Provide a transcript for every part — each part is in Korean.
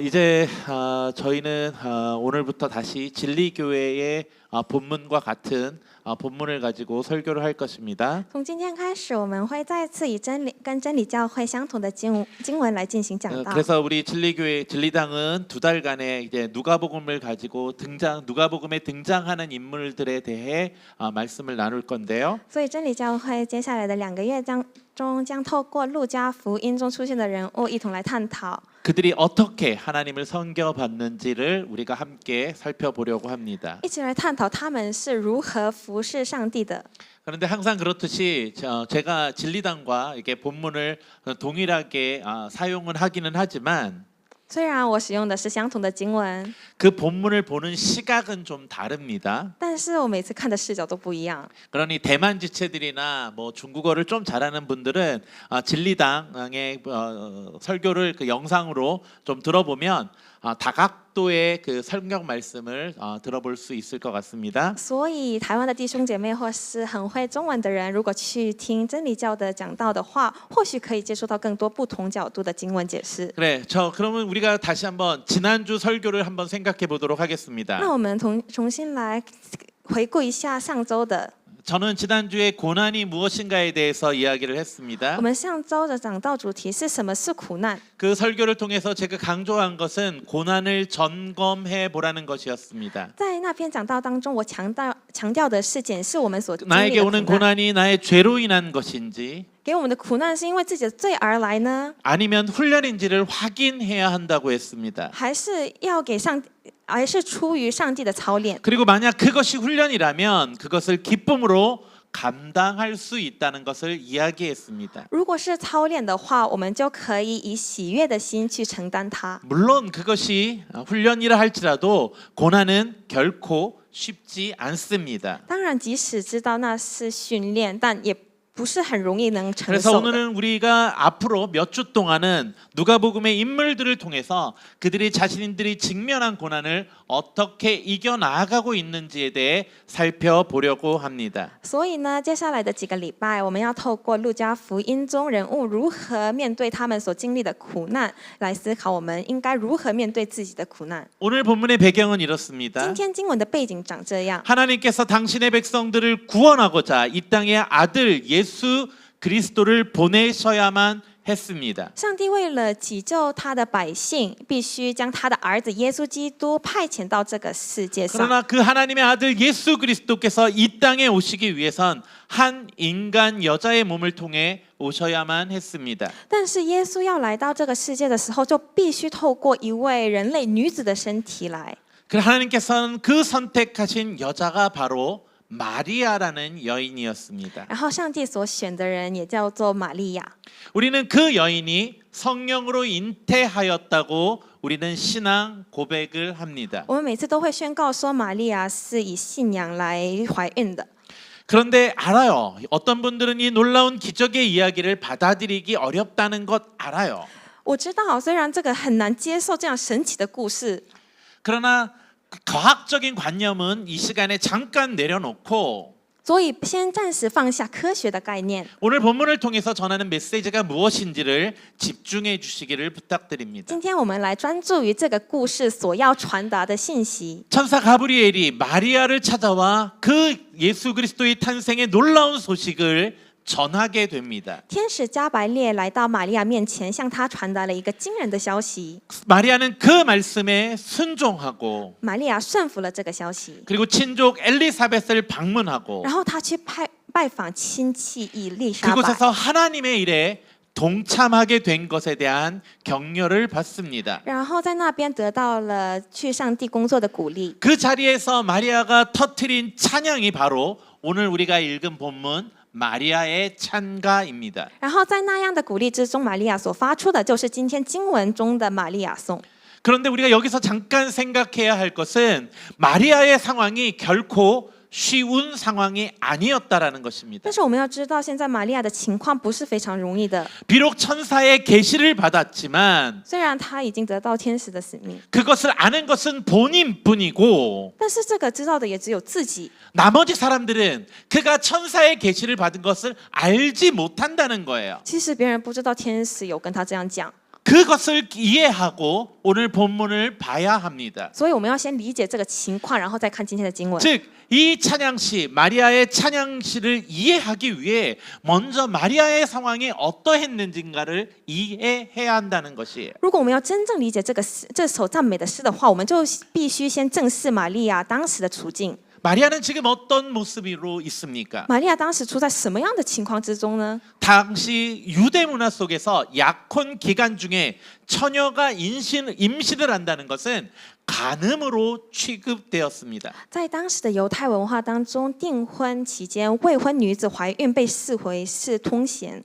이제 저희는 오늘부터 다시 진리교회의 본문과 같은 본문을 가지고 설교를 할 것입니다. 从今天开始，我们会再次以跟真理教会相同的经文来进行讲道。 그래서 우리 진리교회 진리당은 2달간의 이제 누가복음을 가지고 누가복음에 등장하는 인물들에 대해 말씀을 나눌 건데요. 所以真理教会接下来的2个月中将透过路加福音中出现的人物一同来探讨。 그들이 어떻게 하나님을 섬겨봤는지를 우리가 함께 살펴보려고 합니다. 一起来探讨他们是如何服侍上帝的。 그런데 항상 그렇듯이 제가 진리당과 이렇게 본문을 동일하게 사용을 하기는 하지만 虽然我使用的是相同的经文， 그 본문을 보는 시각은 좀 다릅니다. 但是我每次看的视角都不一样。 그러니 대만 지체들이나 뭐 중국어를 좀 잘하는 분들은 진리당의 설교를 그 영상으로 좀 들어보면 다각도의 그 설명 말씀을 들어볼 수 있을 것 같습니다. 所以台湾的弟兄姐妹或是很会中文的人，如果去听真理教的讲道的话，或许可以接触到更多不同角度的经文解释。 그래, 그러면 우리가 다시 한번 지난주 설교를 한번 생각해 보도록 하겠습니다. 那我们重新来回顾一下上周的。 저는 지난주에 고난이 무엇인가에 대해서 이야기를 했습니다. 我们上周的讲道主题是什么是苦难？ 그 설교를 통해서 제가 강조한 것은 고난을 점검해 보라는 것이었습니다. 在那篇讲道当中，我强调的是检视我们所经历 나에게 的 오는 苦难。 고난이 나의 죄로 인한 것인지 给我们的苦难是因为自己的罪而来呢， 아니면 훈련인지를 확인해야 한다고 했습니다. 还是出于上帝的操练？ 그리고 만약 그것이 훈련이라면 그것을 기쁨으로 감당할 수 있다는 것을 이야기했습니다. 如果是操练的话，我们就可以以喜悦的心去承担它。 물론 그것이 훈련이라 할지라도 고난은 결코 쉽지 않습니다. 当然，即使知道那是训练，但也不是很容易能承 그래서 受的。 오늘은 우리가 앞으로 몇 주 동안은 누가복음의 인물들을 통해서 그들이 자신들이 직면한 고난을 어떻게 이겨나가고 있는지에 대해 살펴보려고 합니다. 所以呢，接下来的几个礼拜，我们要透过路加福音中人物如何面对他们所经历的苦难，来思考我们应该如何面对自己的苦难。 오늘 본문의 배경은 이렇습니다. 今天经文的背景长这样： 하나님께서 당신의 백성들을 구원하고자 이 땅에 아들 예수 그리스도를 보내셔야만 했습니다. 上帝为了解救他的百姓，必须将他的儿子耶稣基督派遣到这个世界上。 그러나 그 하나님의 아들 예수 그리스도께서 이 땅에 오시기 위해선 한 인간 여자의 몸을 통해 오셔야만 했습니다. 但是耶稣要来到这个世界的时候，就必须透过一位人类女子的身体来。 그 하나님께서는 그 선택하신 여자가 바로 마리아라는 여인이었습니다. 然后上帝所选的人也叫做玛利亚。 우리는 그 여인이 성령으로 잉태하였다고 우리는 신앙 고백을 합니다. 我们每次都会宣告说，玛利亚是以信仰来怀孕的。 그런데 알아요. 어떤 분들은 이 놀라운 기적의 이야기를 받아들이기 어렵다는 것 알아요. 我知道，虽然这个很难接受这样神奇的故事， 그러나 과학적인 관념은 이 시간에 잠깐 내려놓고 所以先暂时放下科学的概念。 오늘 본문을 통해서 전하는 메시지가 무엇인지를 집중해 주시기를 부탁드립니다. 今天我们来专注于这个故事所要传达的信息。 천사 가브리엘이 마리아를 찾아와 그 예수 그리스도의 탄생의 놀라운 소식을 전하게 됩니다. 天使加百列来到玛利亚面前，向她传达了一个惊人的消息。 마리아는 그 말씀에 순종하고 玛利亚顺服了这个消息， 그리고 친족 엘리사벳을 방문하고 然后她去拜访亲戚以利沙伯， 그곳에서 하나님의 일에 동참하게 된 것에 대한 격려를 받습니다. 然后在那边得到了去上帝工作的鼓励。 그 자리에서 마리아가 터뜨린 찬양이 바로 오늘 우리가 읽은 본문 마리아의 찬가입니다. 然后在那样的鼓励之中，玛利亚所发出的就是今天经文中的玛利亚颂。 그런데 우리가 여기서 잠깐 생각해야 할 것은 마리아의 상황이 결코 쉬운 상황이 아니었다라는 것입니다. 但是我们要知道，现在玛利亚的情况不是非常容易的。 비록 천사의 계시를 받았지만 虽然她已经得到天使的使命， 그것을 아는 것은 본인뿐이고 但是这个知道的也只有自己。 나머지 사람들은 그가 천사의 계시를 받은 것을 알지 못한다는 거예요. 其实别人不知道天使有跟她这样讲。 그 그것을 이해하고 오늘 본문을 봐야 합니다. 所以我们要先理解这个情况，然后再看今天的经文。 즉, 이 찬양시, 마리아의 찬양시를 이해하기 위해 먼저 마리아의 상황이 어떠했는지인가를 이해해야 한다는 것이에요. 如果我们要真正理解这首赞美的诗的话，我们就必须先正视玛利亚当时的处境。 마리아는 지금 어떤 모습으로 있습니까? 玛利亚当时处在什么样的情况之中呢？ 당시 유대 문화 속에서 약혼 기간 중에 처녀가 임신을 한다는 것은 간음으로 취급되었습니다. 在当时的犹太文化当中，订婚期间未婚女子怀孕被视为是通奸。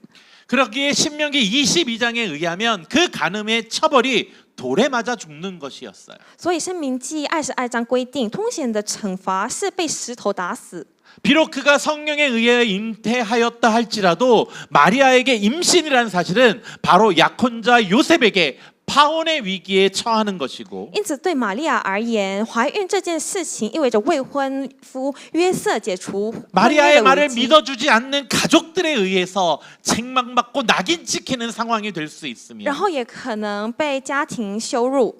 그러기에 신명기 22장에 의하면 그 간음의 처벌이 돌에 맞아 죽는 것이었어요. 所以《申命记》22章规定，通奸的惩罚是被石头打死。 비록 그가 성령에 의해 잉태하였다 할지라도 마리아에게 임신이라는 사실은 바로 약혼자 요셉에게 파혼의 위기에 처하는 것이고 因此，对玛利亚而言，怀孕这件事情意味着未婚夫约瑟解除婚约 마리아의 的危 말을 机， 믿어주지 않는 가족들에 의해서 책망받고 낙인 찍히는 상황이 될 수 然 있으며 后也可能被家庭羞辱。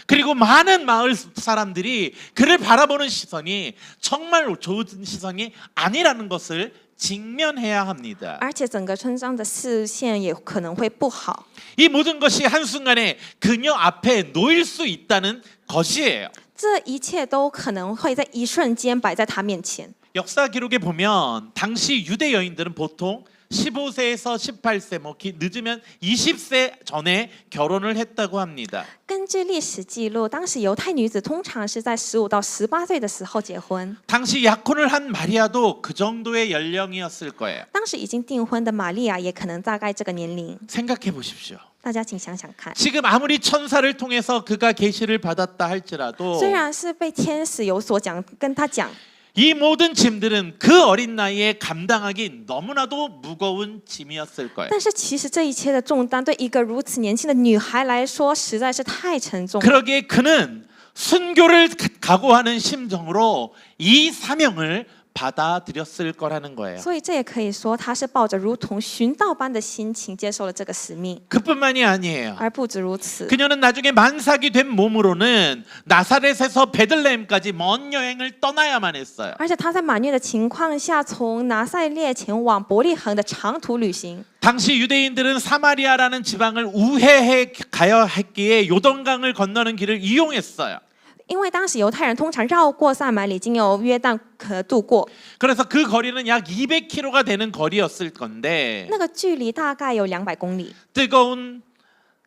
그리고 많은 마을 사람들이 그를 바라보는 시선이 정말 좋은 시선이 아니라는 것을 직면해야 합니다. 而且整个村庄的视线也可能会不好。 이 모든 것이 한순간에 그녀 앞에 놓일 수 있다는 것이에요. 这一切都可能会在一瞬间摆在他面前。 역사 기록에 보면 당시 유대 여인들은 보통 15세에서 18세, 뭐 늦으면 20세 전에 결혼을 했다고 합니다. 根据历史记录，当时犹太女子通常是在15到18岁的时候结婚。 당시 약혼을 한 마리아도 그 정도의 연령이었을 거예요. 当时已经订婚的玛利亚也可能大概这个年龄。 생각해 보십시오. 大家请想想看， 지금 아무리 천사를 통해서 그가 계시를 받았다 할지라도 虽然是被天使有所讲，跟他讲， 이 모든 짐들은 그 어린 나이에 감당하기 너무나도 무거운 짐이었을 거예요. 但是其实这一切的重担对一个如此年轻的女孩来说实在是太沉重了。 그러기에 그는 순교를 각오하는 심정으로 이 사명을 받아들였을 거라는 거예요. 所以这也可以说，她是抱着如同寻道般的心情接受了这个使命， 그뿐만이 아니에요. 而不止如此。 그녀는 나중에 만삭이 된 몸으로는 나사렛에서 베들레헴까지 먼 여행을 떠나야만 했어요. 而且她在满月的情况下，从拿撒勒前往伯利恒的长途旅行。 당시 유대인들은 사마리아라는 지방을 우회해 가야 했기에 요단강을 건너는 길을 이용했어요. 因为当时犹太人通常绕过撒玛里，经由约旦河渡过， 그래서 그 거리는 약 200km가 되는 거리였을 건데 那个距离大概有200公里。 뜨거운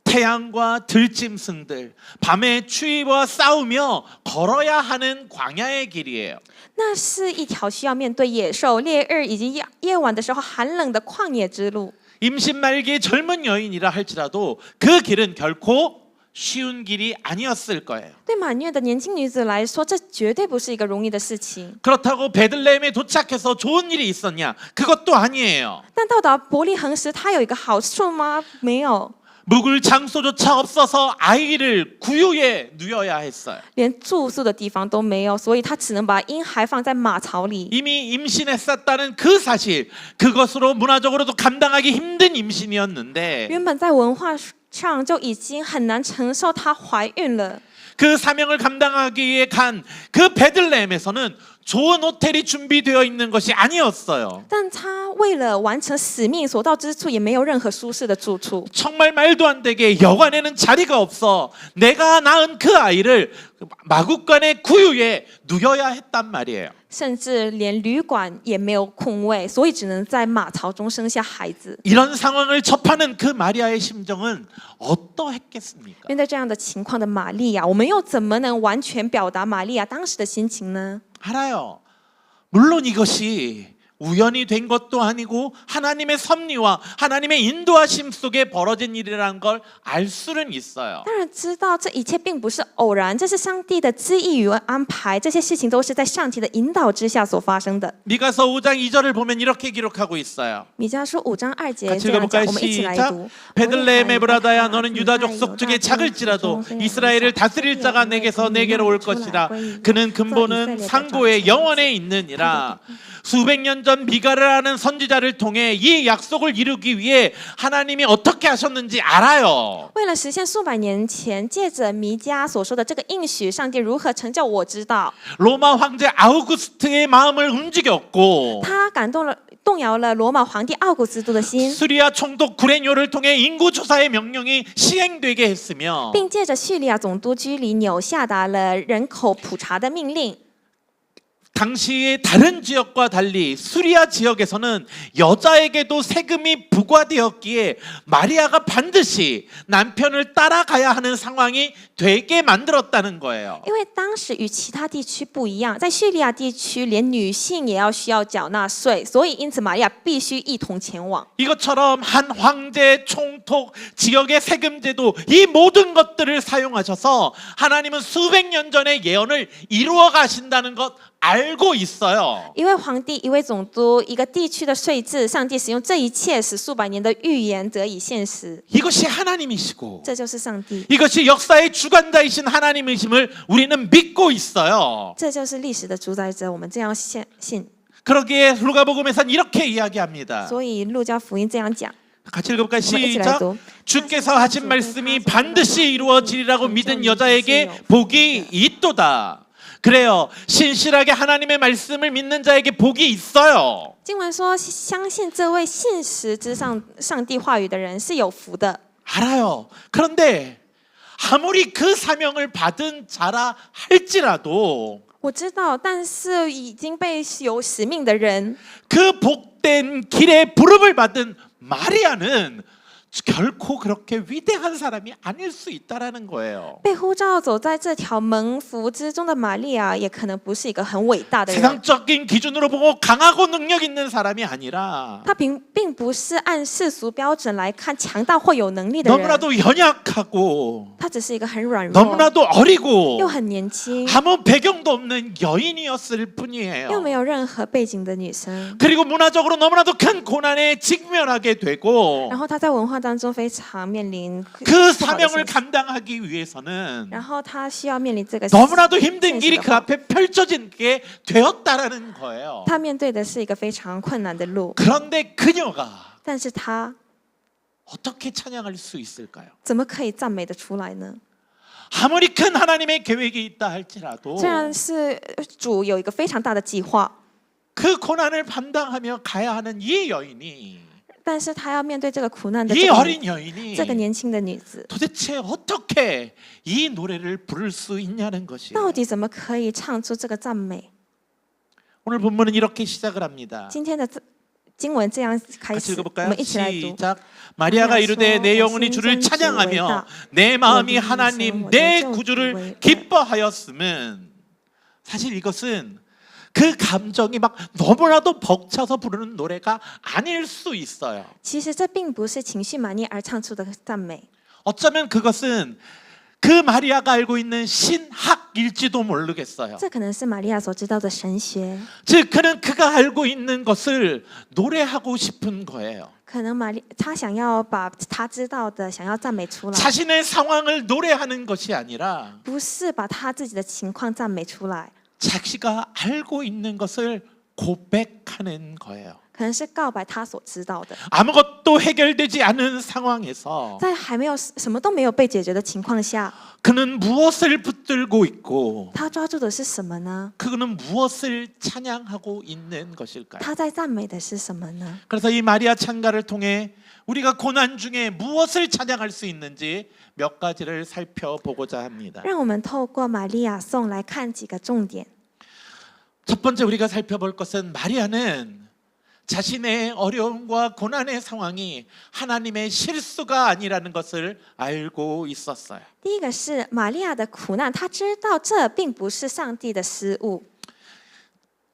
태양과 들짐승들, 밤에 추위와 싸우며 걸어야 하는 광야의 길이에요. 那是一条需要面对野兽、烈日以及夜晚的时候寒冷的旷野之路。 임신 말기의 젊은 여인이라 할지라도 그 길은 결코 쉬운 길이 아니었을 거예요. 对满月的年轻女子来说，这绝对不是一个容易的事情。 그렇다고 베들레헴에 도착해서 좋은 일이 있었냐? 그것도 아니에요. 但到达伯利恒时，它有一个好处吗？没有， 묵을 장소조차 없어서 아이를 구유에 누여야 했어요. 连住宿的地方都没有，所以她只能把婴孩放在马槽里。 이미 임신했었다는 그 사실, 그것으로 문화적으로도 감당하기 힘든 임신이었는데 原本在文化上就已经很难承受她怀孕了。 그 사명을 감당하기 위해 간 그 베들레헴에서는 좋은 호텔이 준비되어 있는 것이 아니었어요. 但她为了完成使命所到之处，也没有任何舒适的住处。 정말 말도 안 되게 여관에는 자리가 없어 내가 낳은 그 아이를 마국간의 구유에 누여야 했단 말이에요. 甚至连旅馆也没有空位，所以只能在马槽中生下孩子。 이런 상황을 접하는 그 마리아의 심정은 어떠했겠습니까? 面对这样的情况的玛利亚，我们又怎么能完全表达玛利亚当时的心情呢？ 알아요. 물론 이것이 우연히 된 것도 아니고 하나님의 섭리와 하나님의 인도하심 속에 벌어진 일이라는 걸 알 수는 있어요. 当然知道这一切并不是偶然，这是上帝的旨意与安排，这些事情都是在上帝的引导之下所发生的。 미가서 5장 2절을 보면 이렇게 기록하고 있어요. 米迦书5章2节 같이 这样讲， 읽어볼까요? 我们一起来 시작. 读。 베들레헴 에브라다야 너는 유다 족속 중에 작을지라도 이스라엘을 다스릴 자가 내게서 내게로 올 것이라. 그는 근본은 상고의 영원에 있느니라. 수백 년 전 미가라는 선지자를 통해 이 약속을 이루기 위해 하나님이 어떻게 하셨는지 알아요. 为了实现数百年前借着弥迦所说的这个应许，上帝如何成就，我知道。 로마 황제 아우구스트의 마음을 움직였고 他动摇了罗马皇帝奥古斯都的心， 수리아 총독 구레뇨를 통해 인구 조사의 명령이 시행되게 했으며 并借着叙利亚总督居里纽下达了人口普查的命令。 당시의 다른 지역과 달리 수리아 지역에서는 여자에게도 세금이 부과되었기에 마리아가 반드시 남편을 따라가야 하는 상황이 되게 만들었다는 거예요. 因为当时与其他地区不一样，在叙利亚地区，连女性也需要缴纳税，所以因此玛利亚必须一同前往。 이것처럼 한 황제, 총독, 지역의 세금제도 이 모든 것들을 사용하셔서 하나님은 수백 년 전의 예언을 이루어 가신다는 것 알고 있어요. 一位皇帝、一位总督、一个地区的税制，上帝使用这一切，使数百年的预言得以现实。 이것이 하나님이시고 这就是上帝， 이것이 역사의 주관자이신 하나님이심을 우리는 믿고 있어요. 这就是历史的主宰者。我们这样信。 그러기에 누가복음에서는 이렇게 이야기합니다. 所以路加福音这样讲。 같이 읽어볼까요? 한번 시작. 읽어도. 주께서 하신 말씀이 반드시 이루어지리라고 믿은 여자에게 복이 있도다. 그래요. 신실하게 하나님의 말씀을 믿는 자에게 복이 있어요. 经文说，相信这位信实之上帝话语的人是有福的。 알아요. 그런데 아무리 그 사명을 받은 자라 할지라도 我知道，但是已经被有使命的人， 그 복된 길에 부름을 받은 마리아는 결코 그렇게 위대한 사람이 아닐 수 있다라는 거예요. 被呼召走在这条蒙福之中的玛利亚，也可能不是一个很伟大的人。 세상적인 기준으로 보고 강하고 능력 있는 사람이 아니라 他并不是按世俗标准来看强大或有能力的人， 너무나도 연약하고 他只是一个很软弱 너무나도 어리고 又很年轻 아무 배경도 없는 여인이었을 又 뿐이에요. 没有任何背景的女生。 그리고 문화적으로 너무나도 큰 고난에 직면하게 되고 然后她在文化当中非常面临 그 不好的 사명을 现实 감당하기 위해서는 然后她需要面临这个 너무나도 힘든 现实 길이 的 그 话 앞에 펼쳐지게 되었다라는 거예요. 她面对的是一个非常困难的路， 그런데 그녀가 但是她 어떻게 찬양할 수 있을까요? 怎么可以赞美得出来呢？ 아무리 큰 하나님의 계획이 있다 할지라도 虽然是主有一个非常大的计划， 그 고난을 감당하며 가야 하는 이 여인이 但是她要面对这个苦难的 이 어린 여인이 这个年轻的女子， 도대체 어떻게 이 노래를 부를 수 있냐는 것이에요. 到底怎么可以唱出这个赞美？ 오늘 본문은 이렇게 시작을 합니다. 今天的经文这样开 같이 始，我 읽어볼까요? 们一起来读。 시작. 마리아가 이르되 내 영혼이 주를 찬양하며 내 마음이 하나님 내 구주를 기뻐하였음은 사실 이것은 그 감정이 막 너무나도 벅차서 부르는 노래가 아닐 수 있어요. 其实这并不是情绪满意而唱出的赞美， 어쩌면 그것은 그 마리아가 알고 있는 신학일지도 모르겠어요. 这可能是玛利亚所知道的神学， 즉 그는 그가 알고 있는 것을 노래하고 싶은 거예요. 可能她想要把她知道的想要赞美出来， 자신의 상황을 노래하는 것이 아니라 不是把她自己的情况赞美出来， 자기가 알고 있는 것을 고백하는 거예요. 可能是告白她所知道的。 아무것도 해결되지 않은 상황에서 在还没有什么都没有被解决的情况下， 그는 무엇을 붙들고 있고 他抓住的是什么呢？ 그는 무엇을 찬양하고 있는 것일까요? 他在赞美的是什么呢？ 그래서 이 마리아 찬가를 통해 우리가 고난 중에 무엇을 찬양할 수 있는지 몇 가지를 살펴보고자 합니다. 让我们透过玛利亚颂来看几个重点。 첫 번째 우리가 살펴볼 것은 마리아는 자신의 어려움과 고난의 상황이 하나님의 실수가 아니라는 것을 알고 있었어요. 第一个是玛利亚的苦难，她知道这并不是上帝的失误。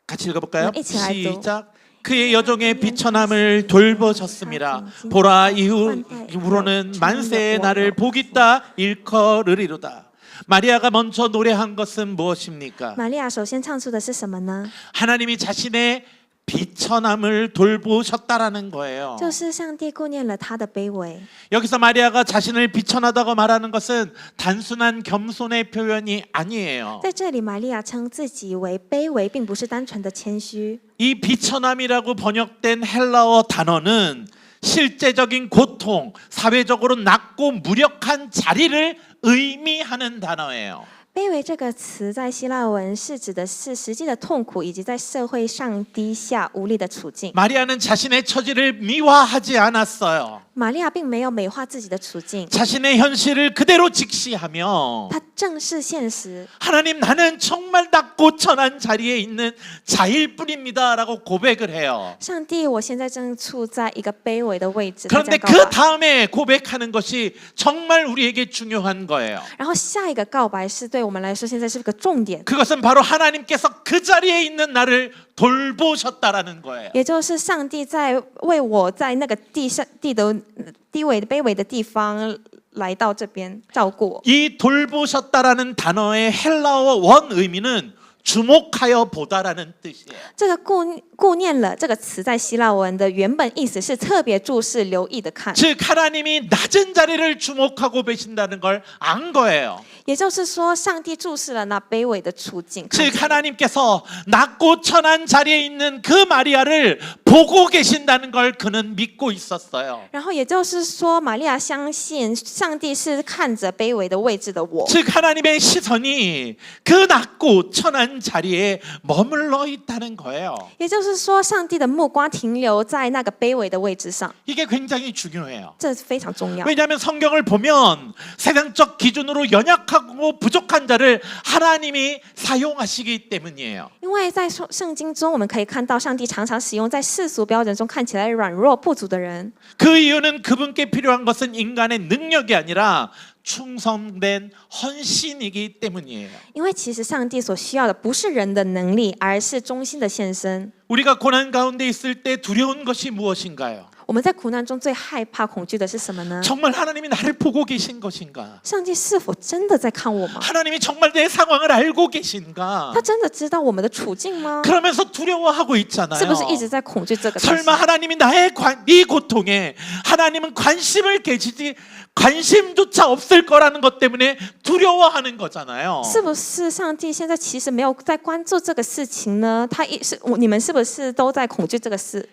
같이 읽어볼까요? 네, 시작. 그의 여종의 비천함을 돌보셨습니다. 보라 이후로는 만세의 날을 복있다 일컬으리로다. 마리아가 먼저 노래한 것은 무엇입니까? 玛利亚首先唱出的是什么呢？ 하나님이 자신의 비천함을 돌보셨다라는 거예요. 就是上帝顾念了他的卑微。 여기서 마리아가 자신을 비천하다고 말하는 것은 단순한 겸손의 표현이 아니에요. 在这里，玛利亚称自己为卑微，并不是单纯的谦虚。 이 비천함이라고 번역된 헬라어 단어는 실제적인 고통, 사회적으로 낮고 무력한 자리를 의미하는 단어예요. 卑微这个词在希腊文是指的是实际的痛苦，以及在社会上低下无力的处境。 마리아는 자신의 처지를 미화하지 않았어요. 玛利亚并没有美化自己的处境， 자신의 현실을 그대로 직시하며 她正视现实。 하나님, 나는 정말 낮고 천한 자리에 있는 자일 뿐입니다라고 고백을 해요. 上帝，我现在正处在一个卑微的位置。他这 그런데 样告 그 白， 다음에 고백하는 것이 정말 우리에게 중요한 거예요. 然后下一个告白是对我们来说现在是个重点， 그것은 바로 하나님께서 그 자리에 있는 나를 돌보셨다라는 거예요. 也就是上帝在为我在那个低微的卑微的地方来到这边照顾我。 이 돌보셨다라는 단어의 헬라어 원 의미는 주목하여 보다라는 뜻이에요. 这个顾念了这个词在希腊文的原本意思是特别注视、留意的看， 즉 하나님이 낮은 자리를 주목하고 계신다는 걸 안 거예요. 也就是说，上帝注视了那卑微的处境。看 즉 见 하나님께서 낮고 천한 자리에 있는 그 마리아를 보고 계신다는 걸 그는 믿고 있었어요. 然后也就是说，玛利亚相信上帝是看着卑微的位置的我， 즉 하나님의 시선이 그 낮고 천한 자리에 머물러 있다는 거예요. 也就是说，上帝的目光停留在那个卑微的位置上， 이게 굉장히 중요해요. 这非常重要。 왜냐하면 성경을 보면 세상적 기준으로 연약하고 부족한 자를 하나님이 사용하시기 때문이에요. 因为在圣经中，我们可以看到上帝常常使用在世俗标准中看起来软弱不足的人。 그 이유는 그분께 필요한 것은 인간의 능력이 아니라 충성된 헌신이기 때문이에요. 因为其实上帝所需要的不是人的能力，而是忠心的献身。 우리가 고난 가운데 있을 때 두려운 것이 무엇인가요? 我们在苦难中最害怕、恐惧的是什么呢？ 정말 하나님이 나를 보고 계신 것인가? 上帝是否真的在看我吗？ 하나님이 정말 내 상황을 알고 계신가? 他真的知道我们的处境吗？ 그러면서 두려워하고 있잖아요. 是不是一直在恐惧这个东西？ 설마 하나님이 네 고통에 하나님은 관심을 계시지 관심조차 없을 거라는 것 때문에 두려워하는 거잖아요. 是不是上帝现在其实没有在关注这个事情呢？你们是不是都在恐惧这个事？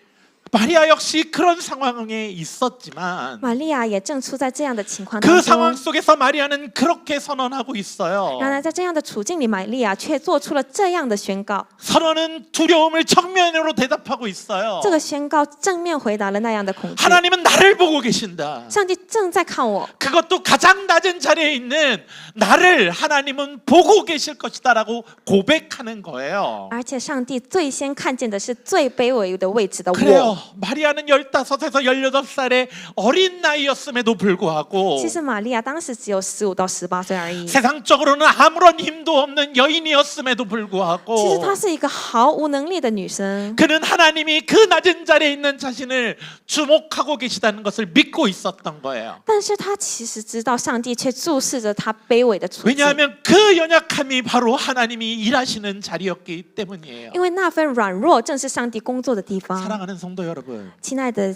마리아 역시 그런 상황에 있었지만 玛利亚也正处在这样的情况 그 当 상황 中。 속에서 마리아는 그렇게 선언하고 있어요. 然而，在这样的处境里，玛利亚却做出了这样的宣告。 선언은 두려움을 정면으로 대답하고 있어요. 这个宣告正面回答了那样的恐惧。 하나님은 나를 보고 계신다. 上帝正在看我， 그것도 가장 낮은 자리에 있는 나를 하나님은 보고 계실 것이다라고 고백하는 거예요. 而且上帝最先看见的是最卑微的位置的 그래요. 我。 마리아는 15에서 18살의 어린 나이였음에도 불구하고 其实玛利亚当时只有15到18岁而已。 세상적으로는 아무런 힘도 없는 여인이었음에도 其实 불구하고 她是一个毫无能力的女生， 그는 하나님이 그 낮은 자리에 있는 자신을 주목하고 계시다는 것을 믿고 있었던 거예요. 但是她其实知道上帝却注视着她卑微的处境， 왜냐하면 그 연약함이 바로 하나님이 일하시는 자리였기 때문이에요. 因为那份软弱正是上帝工作的地方。 사랑하는 성도 여러분, 亲爱的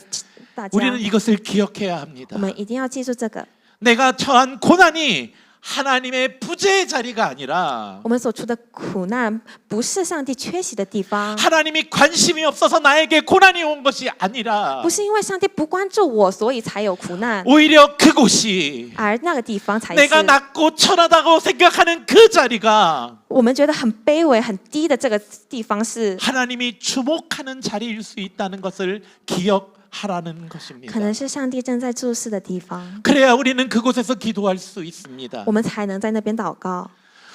大家， 우리는 이것을 기억해야 합니다. 我们一定要记住这个。 내가 처한 고난이 하나님의 부재의 자리가 아니라 我们所处的苦难不是上帝缺席的地方， 하나님이 관심이 없어서 나에게 고난이 온 것이 아니라 不是因为上帝不关注我，所以才有苦难， 오히려 그곳이 而那个地方才 내가 是 낮고 천하다고 생각하는 그 자리가 我们觉得很卑微、很低的这个地方是， 하나님이 주목하는 자리일 수 있다는 것을 기억하라는 것입니다. 可能是上帝正在注视的地方， 그래야 우리는 그곳에서 기도할 수 있습니다. 我们才能在那边祷告。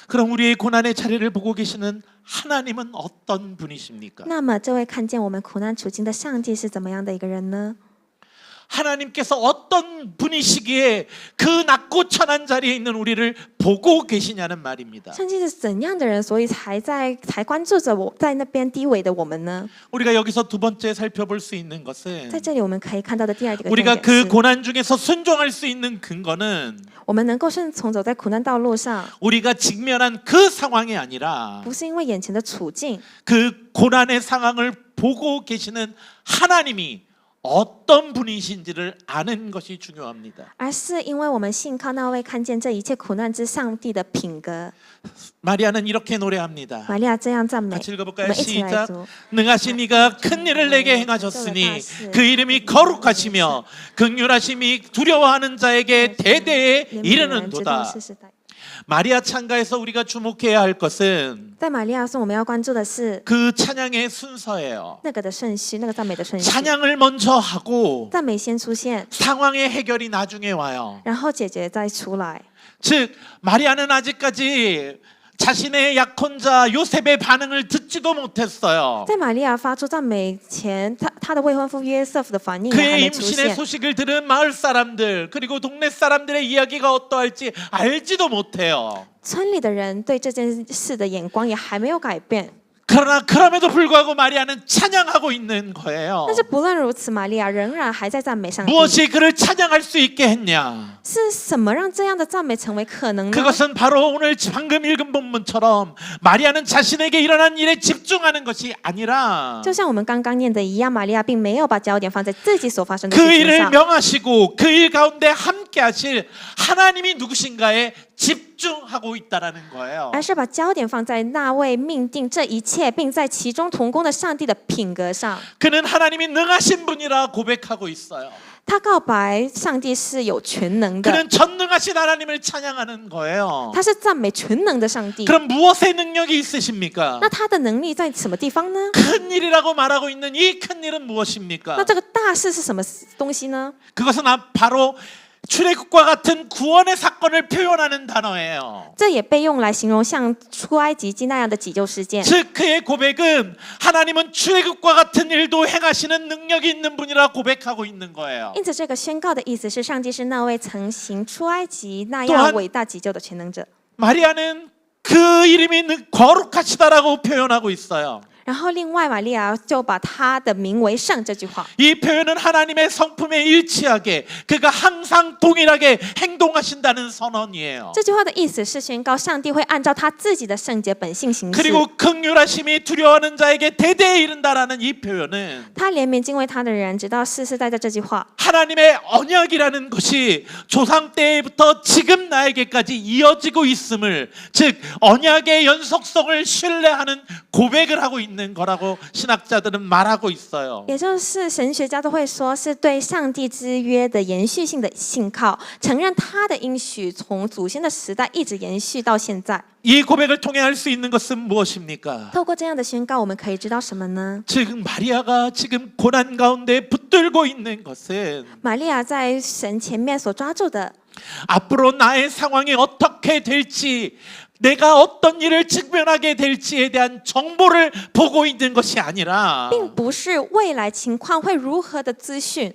그럼 우리의 고난의 자리를 보고 계시는 하나님은 어떤 분이십니까? 那么，这位看见我们苦难处境的上帝是怎么样的一个人呢？ 하나님께서 어떤 분이시기에 그 낮고 천한 자리에 있는 우리를 보고 계시냐는 말입니다. 上帝是怎样的人，所以才关注着我在那边低微的我们呢？ 우리가 여기서 두 번째 살펴볼 수 있는 것은 在这里，我们可以看到的第二个重 우리가 点 그 是， 고난 중에서 순종할 수 있는 근거는 我们能够顺从走在苦难道路上， 우리가 직면한 그 상황이 아니라 不是因为眼前的处境， 그 고난의 상황을 보고 계시는 하나님이 어떤 분이신지를 아는 것이 중요합니다. 而是因为我们信靠那位看见这一切苦难之上帝的品格。 마리아는 이렇게 노래합니다. 玛利亚这样赞美， 같이 我 읽어볼까요? 们一起来 시작. 读。 능하신 이가 큰 일을 내게 행하셨으니 그 이름이 거룩하시며 긍휼하심이 두려워하는 자에게 대대에 怜悯人直到 이르는도다. 世世代。 마리아 찬가에서 우리가 주목해야 할 것은 在玛利亚颂，我们要关注的是 그 찬양의 순서예요. 那个的顺序，那个赞美的顺序。 찬양을 먼저 하고 赞美先出现， 상황의 해결이 나중에 와요. 然后解决再出来。 즉 마리아는 아직까지 자신의 약혼자 요셉의 반응을 듣지도 못했어요. 在玛利亚发出赞美前，她的未婚夫约瑟夫的反应也还 그의 没出 임신의 现。 소식을 들은 마을 사람들 그리고 동네 사람들의 이야기가 어떠할지 알지도 못해요. 村里的人对这件事的眼光也还没有改变。 그러나 그럼에도 불구하고 마리아는 찬양하고 있는 거예요. 但是不论如此，玛利亚仍然还在赞美上帝。 무엇이 그를 찬양할 수 있게 했냐? 是什么让这样的赞美成为可能呢？ 그것은 바로 오늘 방금 읽은 본문처럼 마리아는 자신에게 일어난 일에 집중하는 것이 아니라 就像我们刚刚念的一样，玛利亚并没有把焦点放在自己所发生的 그 事情 일을 上， 명하시고 그 일 가운데 함께 하실 하나님이 누구신가에 집중하고 있다라는 거예요. 而是把焦点放在那位命定这一切，并在其中同工的上帝的品格上。 그는 하나님이 능하신 분이라 고백하고 있어요. 他告白上帝是有全能的， 그는 전능하신 하나님을 찬양하는 거예요. 他是赞美全能的上帝。 그럼 무엇의 능력이 있으십니까? 那他的能力在什么地方呢？ 큰 일이라고 말하고 있는 이 큰 일은 무엇입니까? 那这个大事是什么东西呢？ 그것은 바로 출애굽과 같은 구원의 사건을 표현하는 단어예요. 这也被用来形容像出埃及记那样的急救事件。 즉 그의 고백은 하나님은 출애굽과 같은 일도 행하시는 능력이 있는 분이라 고백하고 있는 거예요. 因此，这个宣告的意思是，上帝是那位曾行出埃及那 또한 样伟大急救的全能者。 마리아는 그 이름이 거룩하시다라고 표현하고 있어요. 然后，另外玛利亚就把他的名为圣这句话， 이 표현은 하나님의 성품에 일치하게 그가 항상 동일하게 행동하신다는 선언이에요. 这句话的意思是宣告上帝会按照他自己的圣洁本性行事。 그리고 긍휼하심이 두려워하는 자에게 대대에 이른다라는 이 표현은 他怜悯敬畏他的人，直到世世代代这句话， 하나님의 언약이라는 것이 조상 때부터 지금 나에게까지 이어지고 있음을, 즉 언약의 연속성을 신뢰하는 고백을 하고 있는 거라고 신학자들은 말하고 있어요. 也就是神学家都会说是对上帝之约的延续性的信靠，承认他的应许从祖先的时代一直延续到现在。 이 고백을 통해 할 수 있는 것은 무엇입니까? 透过这样的宣告，我们可以知道什么呢？ 지금 마리아가 지금 고난 가운데 붙들고 있는 것은 玛利亚在神前面所抓住的， 앞으로 나의 상황이 어떻게 될지, 내가 어떤 일을 직면하게 될지에 대한 정보를 보고 있는 것이 아니라 并不是未来情况会如何的资讯，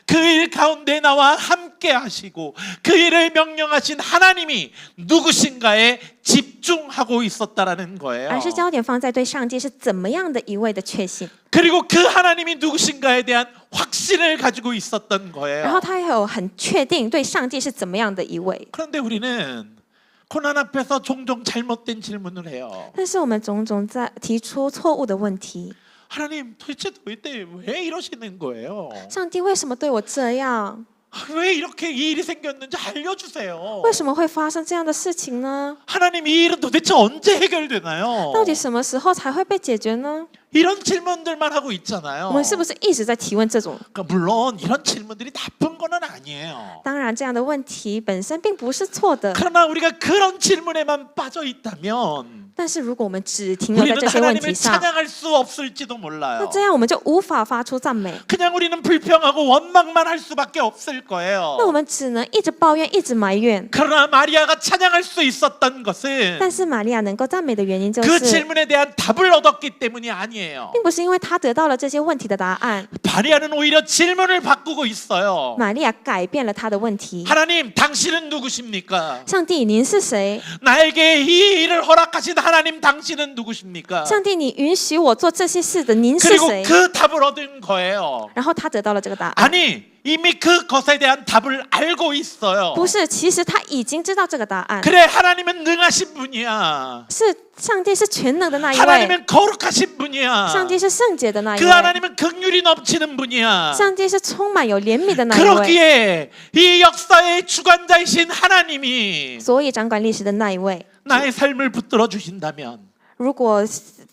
그 일 가운데 나와 함께 하시고 그 일을 명령하신 하나님이 누구신가에 집중하고 있었다라는 거예요. 而是焦点放在对上帝是怎么样的一位的确信。 그리고 그 하나님이 누구신가에 대한 확신을 가지고 있었던 然后 거예요. 他有很确定对上帝是怎么样的一位。 그런데 우리는 고난 앞에서 종종 잘못된 질문을 해요. 但是我们种种在提出错误的问题， 하나님 도대체 왜 이러시는 거예요? 上帝为什么对我这样？ 왜 이렇게 이 일이 생겼는지 알려주세요. 为什么会发生这样的事情呢？ 하나님 이 일은 도대체 언제 해결되나요? 到底什么时候才会被解决呢？ 이런 질문들만 하고 있잖아요. 我们是不是一直在提问这种？ 그러니까 물론 이런 질문들이 나쁜 거는 아니에요. 当然，这样的问题本身并不是错的。 그러나 우리가 그런 질문에만 빠져 있다면 但是如果我们只停留在 우리는 这些问题 하나님을 上， 찬양할 수 없을지도 那 몰라요. 这样我们就无法发出赞美。 그냥 우리는 불평하고 원망만 할 수밖에 없을 거예요. 那我们只能一直抱怨，一直埋怨。 그러나 마리아가 찬양할 수 있었던 것은 但是玛利亚能够赞美的原因，就 그 是 질문에 대한 답을 얻었기 때문이 아니에요. 并不是因为她得到了这些问题的答案， 마리아는 오히려 질문을 바꾸고 있어요. 玛利亚改变了她的问题。 하나님, 당신은 누구십니까? 上帝，您是谁？ 나에게 이 일을 허락하신 하나님, 당신은 누구십니까? 上帝，你允许我做这些事的，您是 그리고 谁？ 그 답을 얻은 거예요. 然后她得到了这个答案。 아니, 이미 그것에 대한 답을 알고 있어요. 不是，其实他已经知道这个答案。 그래, 하나님은 능하신 분이야. 是上帝是全能的那一位， 하나님은 거룩하신 분이야. 上帝是圣洁的那一 그 位， 하나님은 긍휼이 넘치는 분이야. 上帝是充满有怜悯的那一位。 그러기에 이 역사의 주관자이신 하나님이 所以掌管历史的那一位， 나의 삶을 붙들어 주신다면, 如果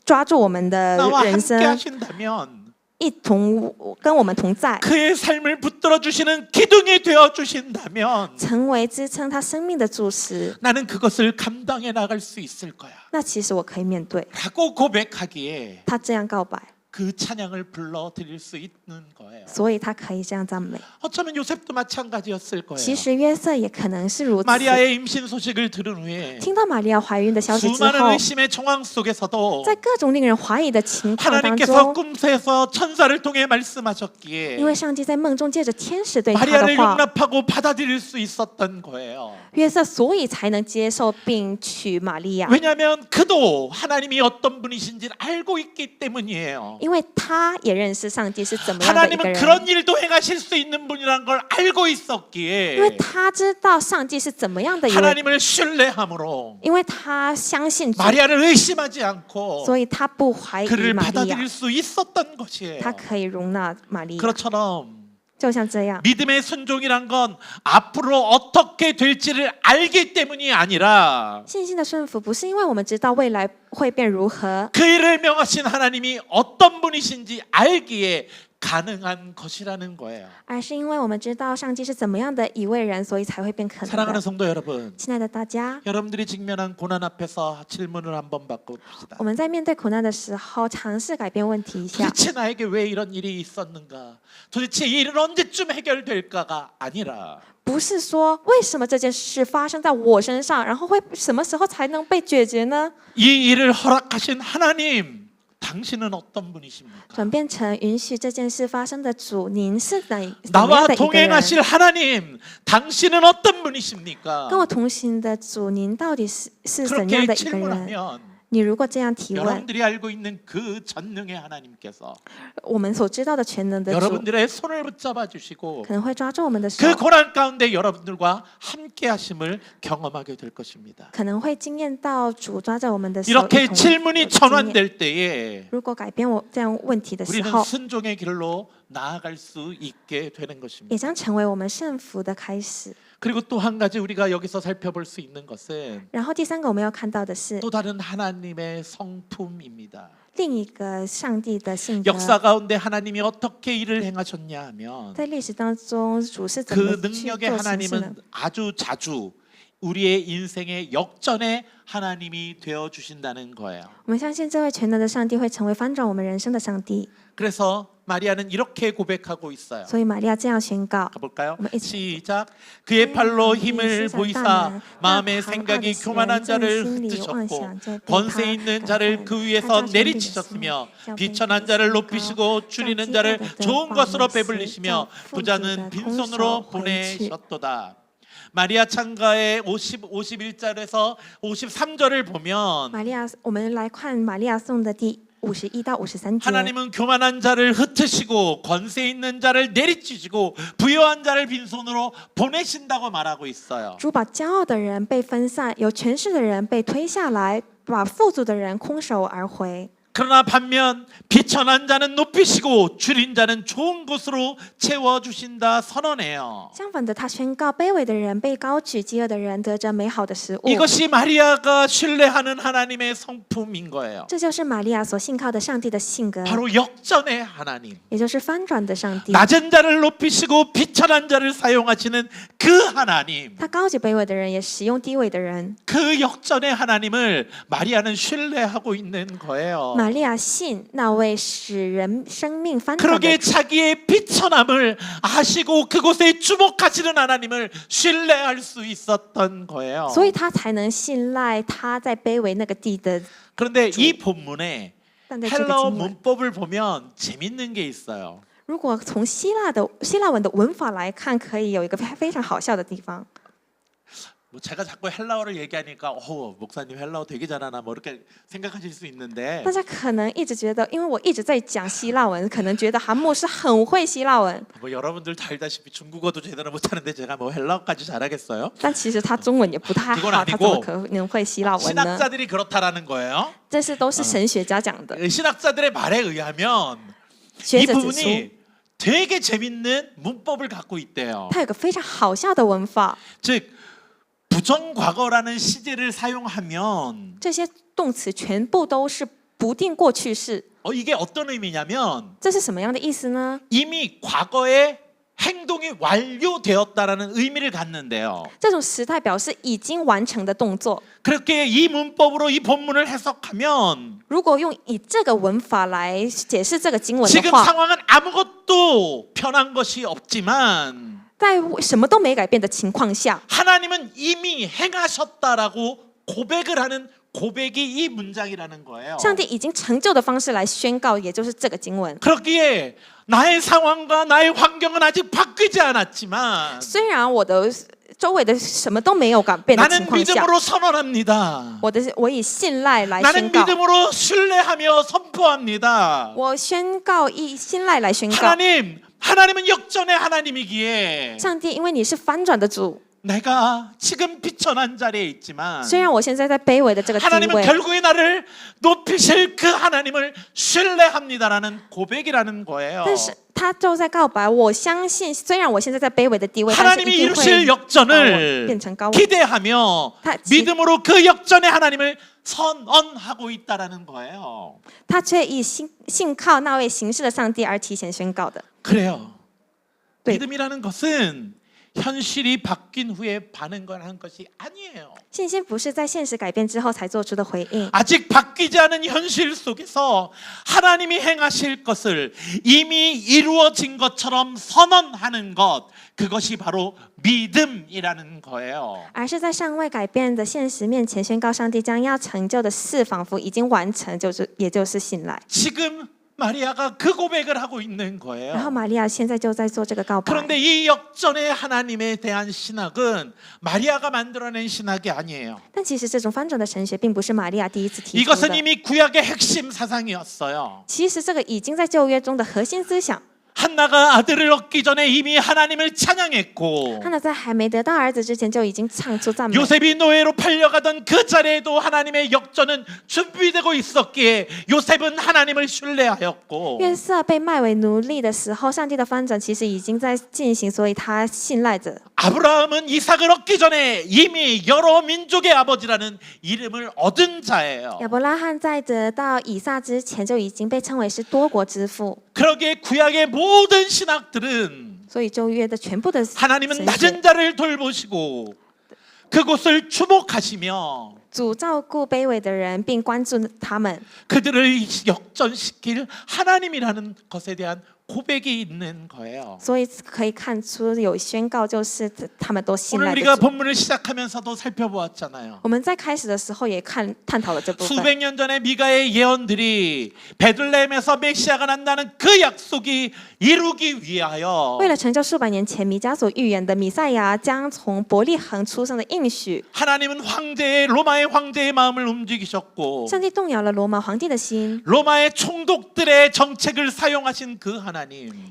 抓住我们的 나와 人 함께 生， 하신다면, 一同跟我们同在， 그의 삶을 붙들어 주시는 기둥이 되어 주신다면 成为支撑他生命的柱石， 나는 그것을 감당해 나갈 수 있을 거야. 那其实我可以面对。 라고 고백하기에 他这样告白， 그 찬양을 불러 드릴 수 있는 거예요. 所以他可以这样赞美。 어쩌면 요셉도 마찬가지였을 거예요. 其实约瑟也可能是如此。 마리아의 임신 소식을 들은 후에 听到玛利亚怀孕的消息之 수많은 后， 의심의 정황 속에서도 在各种令人怀疑的情况当 하나님께서 中， 꿈새에서 천사를 통해 말씀하셨기에 因为上帝在梦中借着天使对他 마리아를 的话， 용납하고 받아들일 수 있었던 거예요. 约瑟所以才能接受并娶玛利亚， 왜냐하면 그도 하나님이 어떤 분이신지 알고 있기 때문이에요. 因为他也认识上帝是怎么样的一个 하나님은 人， 그런 일도 행하실 수 있는 분이라는 걸 알고 因为 있었기에 他知道上帝是怎么样的一位， 하나님을 신뢰함으로 因为他相信主， 마리아를 의심하지 않고 所以他不怀疑 그를 玛利亚， 받아들일 수 있었던 것이에요. 他可以容纳玛利亚， 그렇처럼 就像这样。 믿음의 순종이란 건 앞으로 어떻게 될지를 알기 때문이 아니라 信心的顺服不是因为我们知道未来会变如何， 그 일을 명하신 하나님이 어떤 분이신지 알기에 가능한 것이라는 거예요. 而是因为我们知道上帝是怎么样的一位人，所以才会变可能 사랑하는 的。 성도 여러분, 亲爱的大家， 여러분들이 직면한 고난 앞에서 질문을 한번 바꿔봅시다. 我们在面对苦难的时候，尝试改变问题一下。 도대체 나에게 왜 이런 일이 있었는가? 도대체 이 일은 언제쯤 해결될까가 아니라 不是说为什么这件事发生在我身上，然后会什么时候才能被解决呢？ 이 일을 허락하신 하나님, 당신은 어떤 분이십니까? 转变成允许这件事发生的主，您是怎么样 나와 的一个人？ 동행하실 하나님, 당신은 어떤 분이십니까? 跟我同行的主，您到底是怎样 그렇게 的一个人？ 질문하면 你如果这样提问， 여러분들이 알고 있는 그 전능의 하나님께서 我们所知道的全能的主， 여러분들의 손을 붙잡아 주시고 可能会抓住我们的手， 그 고난 가운데 여러분들과 함께 하심을 경험하게 될 것입니다. 可能会经验到主抓着我们的手。 이렇게 一同 질문이 有经验 전환될 때에 如果改变我这样问题的时 우리는 候， 순종의 길로 나아갈 수 있게 되는 것입니다. 也将成为我们胜福的开始。 그리고 또 한 가지 우리가 여기서 살펴볼 수 있는 것은 然后第三个我们要看到的是 또 다른 하나님의 성품입니다. 另一个上帝的性格。 역사 가운데 하나님이 어떻게 일을 행하셨냐 하면 在历史当中，主是怎么 그 去 능력의 做行事呢 하나님은 ？ 아주 자주 우리의 인생의 역전의 하나님이 되어 주신다는 거예요. 我们相信这位全能的上帝会成为翻转我们人生的上帝。 그래서 마리아는 이렇게 고백하고 있어요. 所以玛利亚这样宣告： 가볼까요? 한번 시작. 그의 팔로 힘을 보이사 마음의 생각이 교만한 자를 흩으셨고 권세 있는 자를 그 위에서 내리치셨으며 비천한 자를 높이시고 줄이는 자를 좋은 것으로 배불리시며 부자는 빈손으로 보내셨도다. 마리아 창가의 51절에서 53절을 보면 玛利亚，我们来看玛利亚颂的第51到53节。 하나님은 교만한 자를 흩으시고 권세 있는 자를 내리치시고 부유한 자를 빈손으로 보내신다고 말하고 있어요. 主把骄傲的人被分散，有权势的人被推下来，把富足的人空手而回。 그러나 반면 비천한 자는 높이시고 줄인 자는 좋은 곳으로 채워주신다 선언해요. 相反的，他宣告卑微的人被高举，饥饿的人得着美好的食物。 이것이 마리아가 신뢰하는 하나님의 성품인 거예요. 这就是玛利亚所信靠的上帝的性格， 바로 역전의 하나님. 也就是翻转的上帝。 낮은 자를 높이시고 비천한 자를 사용하시는 그 하나님. 他高举卑微的人，也使用低微的人。 그 역전의 하나님을 마리아는 신뢰하고 있는 거예요. 玛利亚信那位使人生命翻转的 그러기에 主， 자기의 비천함을 아시고 그곳에 주목하시는 하나님을 신뢰할 수 있었던 거예요. 所以他才能信赖他在卑微那个地的。 그런데 이 본문에 但在这个 헬라어 经文， 문법을 보면 재밌는 게 있어요. 如果从希腊文的文法来看，可以有一个非常好笑的地方。뭐 제가 자꾸 헬라어를 얘기하니까 목사님 헬라어 되게 잘하나 뭐 이렇게 생각하실 수 있는데 大家可能一直觉得，因为我一直在讲希腊文，可能觉得韩牧师很会希腊文， 뭐 여러분들 다 알다시피 중국어도 제대로 못하는데 제가 뭐 헬라어까지 잘하겠어요? 但其实他中文也不太 이건 好， 아니고 他怎么可能会希腊文呢？ 신학자들이 그렇다라는 거예요. 这是都是神学家讲的， 신학자들의 말에 의하면 学 이 者指出， 부분이 되게 재밌는 문법을 갖고 있대요. 他有个非常好笑的文法， 즉 부정과거라는 시제를 사용하면 这些动词全部都是不定过去式， 이게 어떤 의미냐면 这是什么样的意思呢？ 이미 과거에 행동이 완료되었다라는 의미를 갖는데요. 这种时态表示已经完成的动作。 그렇게 이 문법으로 이 본문을 해석하면 如果用以这个文法来解释这个经文的 지금 话， 상황은 아무것도 변한 것이 없지만 在什么都没改变的情况下， 하나님은 이미 행하셨다라고 고백을 하는 고백이 이 문장이라는 거예요. 上帝已经成就的方式来宣告，也就是这个经文。 그렇기에 나의 상황과 나의 환경은 아직 바뀌지 않았지만 虽然我的周围的什么都没有改变的情 나는 况下， 믿음으로 선언합니다. 我以信赖来 나는 宣告， 믿음으로 신뢰하며 선포합니다. 我宣告以信赖来宣告。 하나님은 역전의 하나님이기에 上帝，因为你是翻转的主， 내가 지금 비천한 자리에 있지만 虽然我现在在卑微的这个地 하나님은 位， 결국에 나를 높이실 그 하나님을 신뢰합니다라는 고백이라는 거예요. 但是他就在告白，我相信，虽然我现在在卑微的地位，但是 하나님이 一定 이루실 会把我 역전을 变成高我。 기대하며 다 믿음으로 그 역전의 하나님을 선언하고 있다라는 거예요. 他却以信靠那位行事的上帝而提前宣告的。 그래요. 네. 믿음이라는 것은 현실이 바뀐 후에 반응을 하는 것이 아니에요. 信心不是在现实改变之后才做出的回应， 아직 바뀌지 않은 현실 속에서 하나님이 행하실 것을 이미 이루어진 것처럼 선언하는 것, 그것이 바로 믿음이라는 거예요. 而是在尚未改变的现实面前宣告上帝将要成就的事，仿佛已经完成，也就是信赖。 지금 마리아가 그 고백을 하고 있는 然后 거예요. 玛利亚现在就在做这个告白， 그런데 이 역전의 하나님에 대한 신학은 마리아가 만들어낸 신학이 아니에요. 但其实这种翻转的神学并不是玛利亚第一次提出 이것은 的， 이미 구약의 핵심 사상이었어요. 其实这个已经在旧约中的核心思想。 한나가 아들을 얻기 전에 이미 하나님을 찬양했고 汉娜在还没得到儿子之前就已经唱出赞美。 요셉이 노예로 팔려가던 그 자리에도 하나님의 역전은 준비되고 있었기에 요셉은 하나님을 신뢰하였고 约瑟被卖为奴隶的时候，上帝的翻转其实已经在进行，所以他信赖着。 아브라함은 이삭을 얻기 전에 이미 여러 민족의 아버지라는 이름을 얻은 자예요. 亚伯拉罕在得到以撒之前就已经被称为是多国之父， 그러기에 구약의 모든 신학들은 所以旧约的全部的神 하나님은 学 낮은 자를 돌보시고 그곳을 주목하시며 主照顾卑微的人，并关注他们， 그들을 역전시킬 하나님이라는 것에 대한 고백이 있는 거예요. 所以可以看出有宣告，就是他们都信 오늘 赖 우리가 的主。 본문을 시작하면서도 살펴보았잖아요. 我们在开始的时候也探讨了这部分。 수백 년 전에 미가의 예언들이 베들레헴에서 메시아가 난다는 그 약속이 이루기 위하여 为了成就数百年前弥迦所预言的弥赛亚将从伯利恒出生的应许， 하나님은 로마의 황제의 마음을 움직이셨고 上帝动摇了罗马皇帝的心， 로마의 총독들의 정책을 사용하신 그 하나님,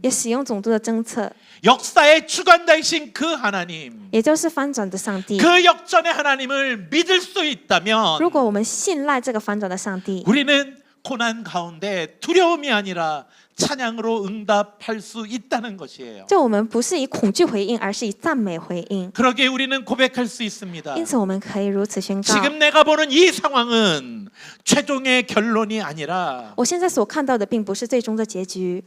也使用总督的政策， 역사의 주관자이신 그 하나님, 也就是翻转的上帝。 그 역전의 하나님을 믿을 수 있다면 如果我们信赖这个翻转的上帝， 우리는 고난 가운데 두려움이 아니라 찬양으로 응답할 수 있다는 것이에요. 就我们不是以恐惧回应，而是以赞美回应。 그러기에 우리는 고백할 수 있습니다. 因此，我们可以如此宣告： 지금 내가 보는 이 상황은 최종의 결론이 아니라 我现在所看到的，并不是最终的结局。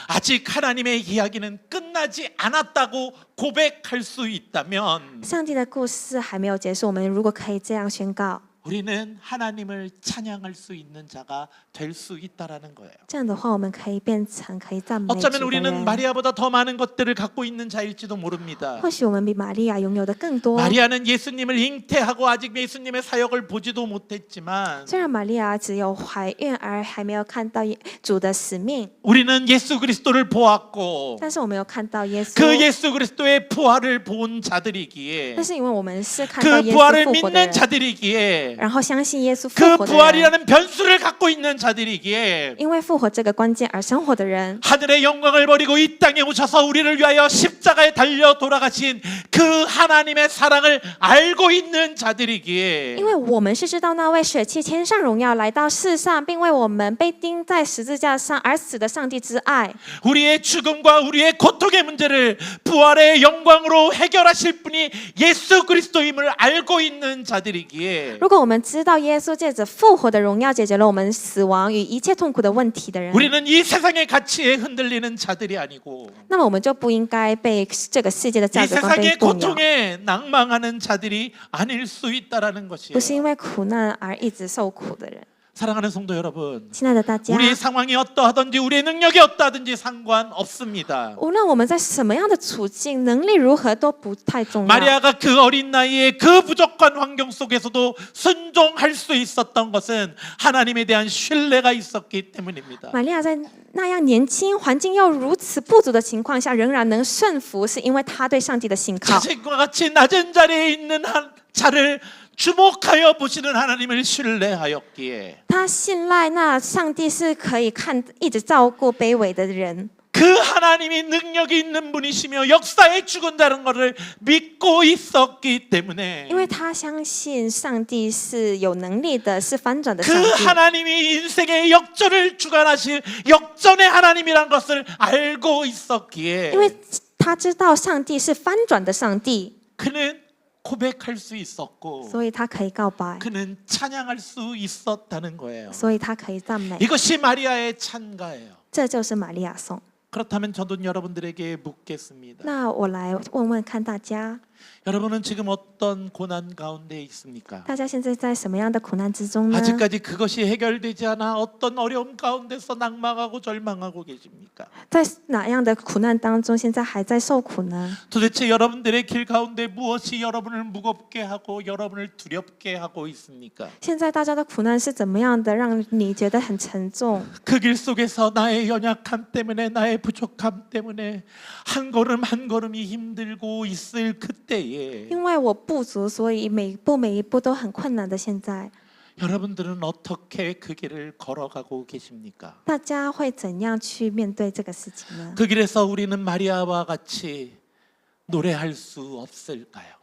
아직 하나님의 이야기는 끝나지 않았다고 고백할 수 있다면 上帝的故事还没有结束，我们如果可以这样宣告， 우리는 하나님을 찬양할 수 있는 자가 될 수 있다라는 거예요. 这样的话，我们可以变成可以赞美主 어쩌면 的 우리는 人。 마리아보다 더 많은 것들을 갖고 있는 자일지도 모릅니다. 或许我们比玛利亚拥有的更多。 마리아는 예수님을 잉태하고 아직 예수님의 사역을 보지도 못했지만 虽然玛利亚只有怀孕而还没有看到主的使命， 우리는 예수 그리스도를 보았고 但是我们有看到耶稣。 그 예수 그리스도의 부활을 본 자들이기에 但是因为我们是看到 그 耶稣 부활을 复活的 믿는 人， 자들이기에 然后相信耶稣复 그 活的人， 부활이라는 변수를 갖고 있는 자들이기에 因为复活这个关键而生活的人， 하늘의 영광을 버리고 이 땅에 오셔서 우리를 위하여 십자가에 달려 돌아가신 그 하나님의 사랑을 알고 있는 자들이기에 因为我们是知道那位舍弃天上荣耀来到世上，并为我们被钉在十字架上而死的上帝之爱。 우리의 죽음과 우리의 고통의 문제를 부활의 영광으로 해결하실 분이 예수 그리스도임을 알고 있는 자들이기에 如果我们知道耶稣借着复活的荣耀解决了我们死亡与一切痛苦的问题的人， 우리는 이 세상의 가치에 흔들리는 자들이 아니고 那么我们就不应该被这个世界的 이 价值观被 세상의 动摇， 고통에 낭망하는 자들이 아닐 수 있다라는 不 것이에요. 是因为苦难而一直受苦的人。 사랑하는 성도 여러분, 亲爱的大家， 우리의 상황이 어떠하든지 우리의 능력이 어떠하든지 상관없습니다. 无论我们在什么样的处境，能力如何都不太重要。 마리아가 그 어린 나이에 그 부족한 환경 속에서도 순종할 수 있었던 것은 하나님에 대한 신뢰가 있었기 때문입니다. 玛利亚在那样年轻、环境又如此不足的情况下，仍然能顺服，是因为她对上帝的信靠。 자신과 같이 낮은 자리에 있는 자를 주목하여 보시는 하나님을 신뢰하였기에 她信赖那上帝是可以一直照顾卑微的人。 그 하나님이 능력이 있는 분이시며 역사에 죽은다는 것을 믿고 있었기 때문에 因为她相信上帝是有能力的，是翻转的上 그 帝。 하나님이 인생의 역전을 주관하실 역전의 하나님이란 것을 알고 있었기에 因为她知道上帝是翻转的上帝， 그는 고백할 수 있었고 所以她可以告白， 그는 찬양할 수 있었다는 거예요. 所以她可以赞美。 이것이 마리아의 찬가예요. 这就是玛利亚颂。 그렇다면 저도 여러분들에게 묻겠습니다. 那我来问问看大家， 여러분은 지금 어떤 고난 가운데 있습니까? 大家现在在什么样的苦难之中呢？ 아직까지 그것이 해결되지 않아 어떤 어려움 가운데서 낭망하고 절망하고 계십니까? 在哪样的苦难当中，现在还在受苦呢？ 도대체 여러분들의 길 가운데 무엇이 여러분을 무겁게 하고 여러분을 두렵게 하고 있습니까? 现在大家的苦难是怎么样的，让你觉得很沉重？ 그 길 속에서 나의 연약함 때문에 나의 부족함 때문에 한 걸음 한 걸음이 힘들고 있을 그때에 因为我不足，所以每一步都很困难的。现在， 여러분들은 어떻게 그 길을 걸어가고 계십니까? 大家会怎样去面对这个事情呢？ 그 길에서 우리는 마리아와 같이 노래할 수 없을까요?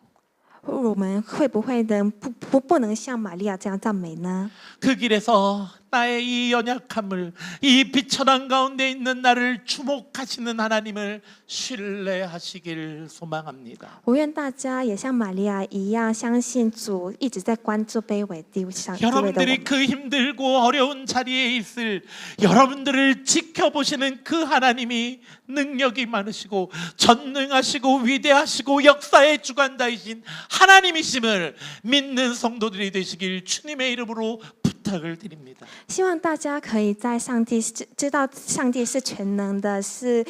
我们会不会不能像玛利亚这样赞美呢？ 그 길에서 나의 이 연약함을 이 비천한 가운데 있는 나를 주목하시는 하나님을 신뢰하시길 소망합니다. 我愿大家也像玛利亚一样，相信主一直在关注卑微地位的我 여러분들이 们。 그 힘들고 어려운 자리에 있을 여러분들을 지켜보시는 그 하나님이 능력이 많으시고 전능하시고 위대하시고 역사의 주관자이신 하나님이심을 믿는 성도들이 되시길 주님의 이름으로 부탁을 드립니다. 希望大家可以在上帝知道上帝是全能的，是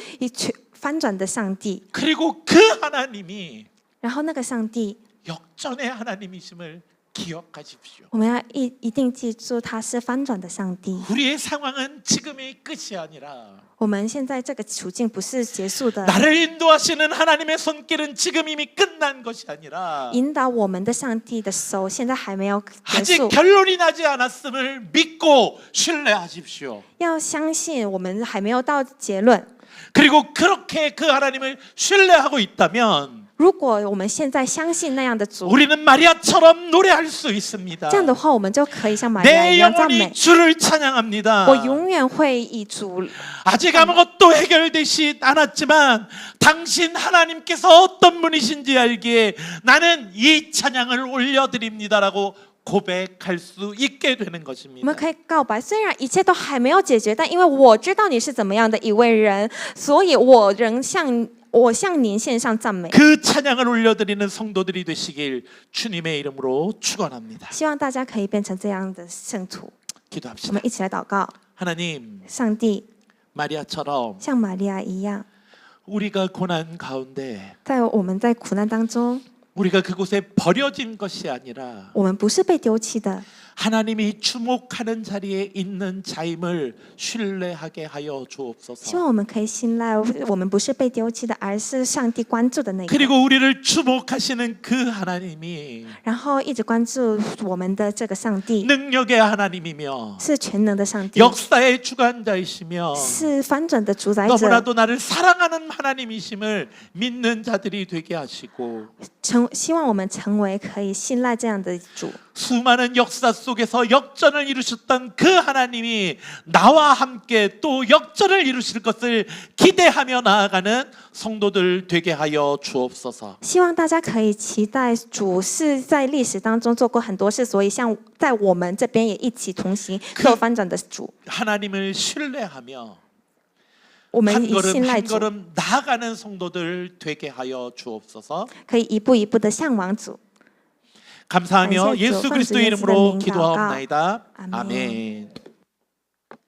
翻转的上帝。 그리고 그 하나님이 然后那个上帝， 역전의 하나님이심을 기억하십시오. 我们要一定记住，他是翻转的上帝。 우리의 상황은 지금의 끝이 아니라 我们现在这个处境不是结束的， 나를 인도하시는 하나님의 손길은 지금 이미 끝난 것이 아니라 引导我们的上帝的手现在还没有结 아직 束。 결론이 나지 않았음을 믿고 신뢰하십시오. 要相信我们还没有到结论。 그리고 그렇게 그 하나님을 신뢰하고 있다면 如果我们现在相信那样的主， 우리는 마리아처럼 노래할 수 있습니다. 这样的话，我们就可以像玛利亚 내 一样赞 영혼이 美。 주를 찬양합니다. 我永远会以主。 아직 아무것도 해결되지 않았지만 당신 하나님께서 어떤 분이신지 알기에 나는 이 찬양을 올려드립니다라고 고백할 수 있게 되는 我 것입니다. 们可以告白，虽然一切都还没有解决，但因为我知道你是怎么样的一位人，所以我仍向我向您献上赞美。 그 찬양을 올려드리는 성도들이 되시길 주님의 이름으로 축원합니다. 希望大家可以变成这样的圣徒。 기도합시다. 我们一起来祷告， 하나님, 上帝 마리아처럼 像玛利亚一样， 우리가 고난 가운데 在我们在苦难当中， 우리가 그곳에 버려진 것이 아니라 我们不是被丢弃的， 하나님이 주목하는 자리에 있는 자임을 신뢰하게 하여 希 주옵소서. 望我们可以信赖，我们不是被丢弃的，而是上帝关注的那个， 그리고 우리를 주목하시는 그 하나님이 然后一直关注我们的这个上帝 능력의 하나님이며 是全能的上帝， 역사의 주관자이시며 是翻转的主宰者， 너무나도 나를 사랑하는 하나님이심을 믿는 자들이 되게 하시고 希望我们成为可以信赖这样的主。 수많은 역사 속에서 역전을 이루셨던 그 하나님이 나와 함께 또 역전을 이루실 것을 기대하며 나아가는 성도들 되게 하여 주옵소서. 希望大家可以期待主是在历史当中做过很多事，所以像在我们这边也一起同行做翻转的主， 하나님을 신뢰하며 我们 한 以 걸음 信赖 한 主， 걸음 나아가는 성도들 되게 하여 주옵소서. 可以一步一步的向往主。 감사하며 감사해요. 예수 그리스도의 예수 이름으로 그리스도의 기도하옵나이다. 아멘. 아멘.